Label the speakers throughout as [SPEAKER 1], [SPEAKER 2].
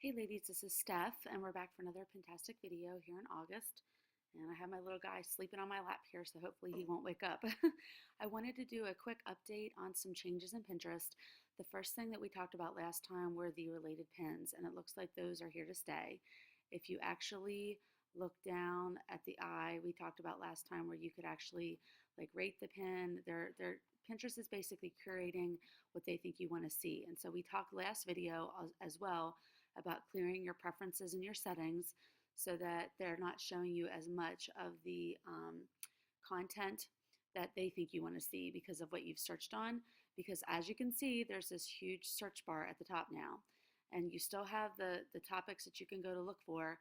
[SPEAKER 1] Hey ladies, this is Steph, and we're back for another fantastic video here in August. And I have my little guy sleeping on my lap here, so hopefully he won't wake up. I wanted to do a quick update on some changes in Pinterest. The first thing that we talked about last time were the related pins, and it looks like those are here to stay. If you actually look down at the eye, we talked about last time where you could actually like rate the pin. Pinterest is basically curating what they think you want to see. And so we talked last video as well about clearing your preferences and your settings so that they're not showing you as much of the content that they think you want to see because of what you've searched on. Because as you can see, there's this huge search bar at the top now. And you still have the topics that you can go to look for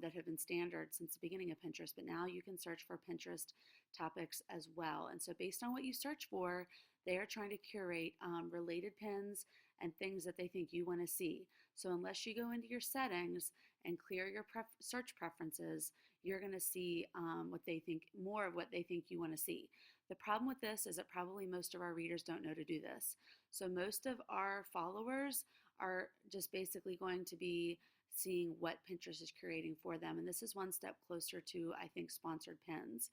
[SPEAKER 1] that have been standard since the beginning of Pinterest, but now you can search for Pinterest topics as well. And so, based on what you search for, they are trying to curate related pins and things that they think you want to see. So, unless you go into your settings and clear your search preferences, you're going to see what they think, more of what they think you want to see. The problem with this is that probably most of our readers don't know to do this. So, most of our followers are just basically going to be seeing what Pinterest is creating for them. And this is one step closer to, I think, sponsored pins.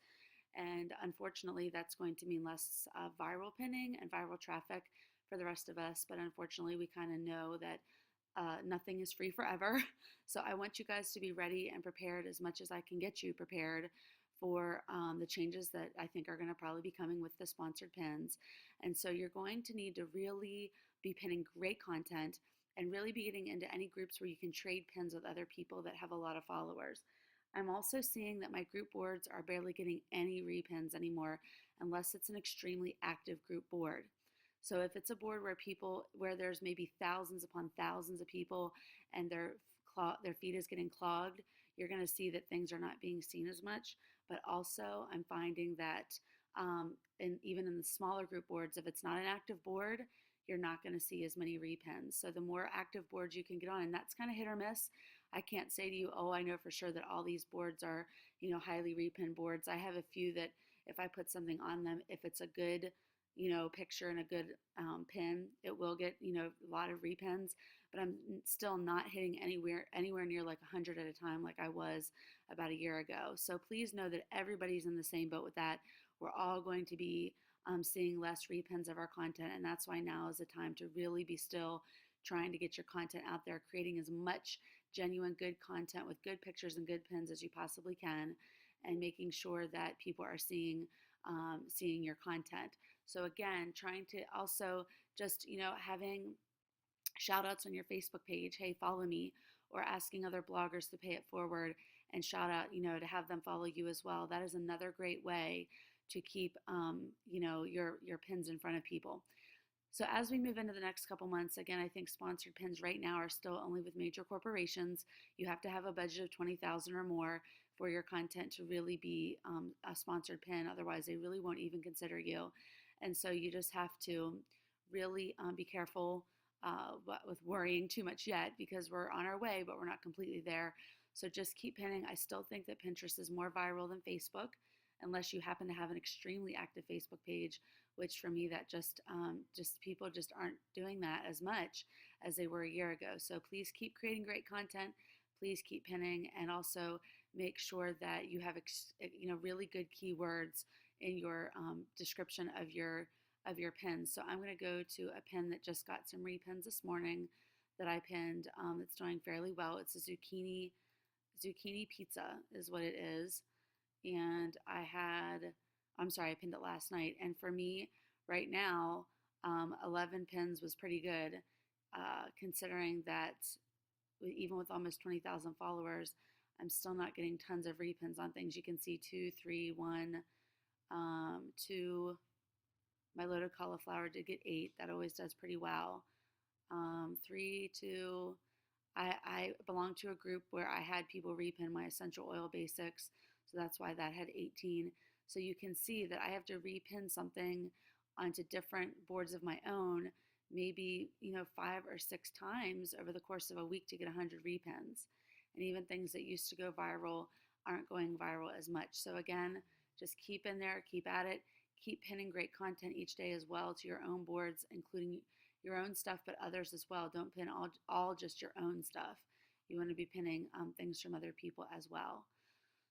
[SPEAKER 1] And unfortunately, that's going to mean less viral pinning and viral traffic for the rest of us. But unfortunately, we kind of know that nothing is free forever. So I want you guys to be ready and prepared as much as I can get you prepared for the changes that I think are going to probably be coming with the sponsored pins. And so you're going to need to really be pinning great content and really be getting into any groups where you can trade pins with other people that have a lot of followers. I'm also seeing that my group boards are barely getting any repins anymore unless it's an extremely active group board. So if it's a board where there's maybe thousands upon thousands of people and their feed is getting clogged, you're going to see that things are not being seen as much. But also, I'm finding that even in the smaller group boards, if it's not an active board, you're not going to see as many repins. So the more active boards you can get on, and that's kind of hit or miss. I can't say to you, oh, I know for sure that all these boards are, highly repin boards. I have a few that if I put something on them, if it's a good, picture and a good pin, it will get, a lot of repins. But I'm still not hitting anywhere near like 100 at a time like I was about a year ago. So please know that everybody's in the same boat with that. We're all going to be seeing less repins of our content, and that's why now is the time to really be still trying to get your content out there, creating as much genuine good content with good pictures and good pins as you possibly can, and making sure that people are seeing your content. So again, trying to also just having shout outs on your Facebook page, hey, follow me, or asking other bloggers to pay it forward and shout out, to have them follow you as well. That is another great way to keep, your pins in front of people. So as we move into the next couple months, again, I think sponsored pins right now are still only with major corporations. You have to have a budget of 20,000 or more for your content to really be a sponsored pin. Otherwise, they really won't even consider you. And so you just have to really be careful with worrying too much yet, because we're on our way, but we're not completely there. So just keep pinning. I still think that Pinterest is more viral than Facebook, unless you happen to have an extremely active Facebook page, which for me, that just people just aren't doing that as much as they were a year ago. So please keep creating great content. Please keep pinning, and also make sure that you have really good keywords in your description of your pins. So I'm going to go to a pin that just got some repins this morning that I pinned. It's doing fairly well. It's a zucchini pizza is what it is. And I pinned it last night. And for me, right now, 11 pins was pretty good, considering that even with almost 20,000 followers, I'm still not getting tons of repins on things. You can see 2, 3, 1, 2. My loaded cauliflower did get 8. That always does pretty well. 3, 2. I belong to a group where I had people repin my essential oil basics, so that's why that had 18. So you can see that I have to repin something onto different boards of my own, maybe 5 or 6 times over the course of a week to get 100 repins. And even things that used to go viral aren't going viral as much. So again, just keep in there, keep at it, keep pinning great content each day as well to your own boards, including your own stuff, but others as well. Don't pin all just your own stuff. You want to be pinning things from other people as well.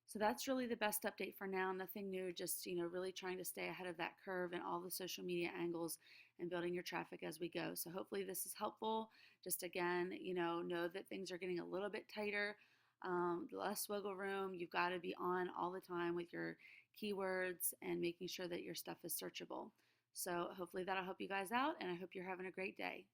[SPEAKER 1] So that's really the best update for now. Nothing new, just really trying to stay ahead of that curve and all the social media angles and building your traffic as we go. So hopefully this is helpful. Just again, know that things are getting a little bit tighter, less wiggle room. You've got to be on all the time with your keywords and making sure that your stuff is searchable. So hopefully that'll help you guys out, and I hope you're having a great day.